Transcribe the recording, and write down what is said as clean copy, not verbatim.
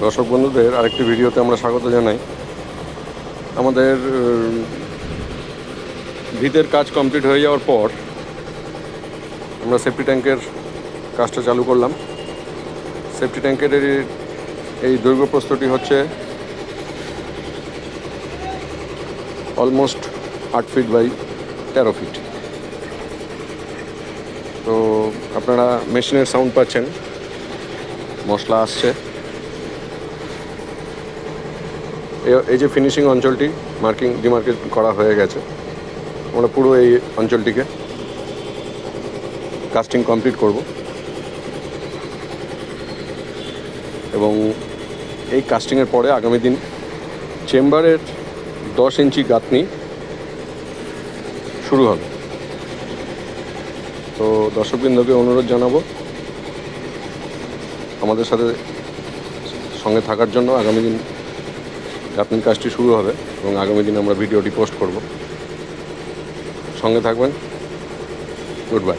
দর্শক বন্ধুদের আরেকটি ভিডিওতে আমরা স্বাগত জানাই। আমাদের ভিতের কাজ কমপ্লিট হয়ে যাওয়ার পর আমরা সেফটি ট্যাঙ্কের কাজটা চালু করলাম। সেফটি ট্যাঙ্কের এই দৈর্ঘ্য প্রস্থটি হচ্ছে অলমোস্ট 8 ফিট বাই 13 ফিট। তো আপনারা মেশিনের সাউন্ড পাচ্ছেন, মশলা আসছে। এই যে ফিনিশিং অঞ্চলটি ডিমার্কেট করা হয়ে গেছে। আমরা পুরো এই অঞ্চলটিকে কাস্টিং কমপ্লিট করব এবং এই কাস্টিংয়ের পরে আগামী দিন চেম্বারের 10 ইঞ্চি গাঁথনি শুরু হবে। তো দর্শকবৃন্দকে অনুরোধ জানাবো আমাদের সাথে সঙ্গে থাকার জন্য। আগামী দিন গাঁথনির কাজটি শুরু হবে এবং আগামী দিন আমরা ভিডিওটি পোস্ট করব। সঙ্গে থাকবেন। Good bye.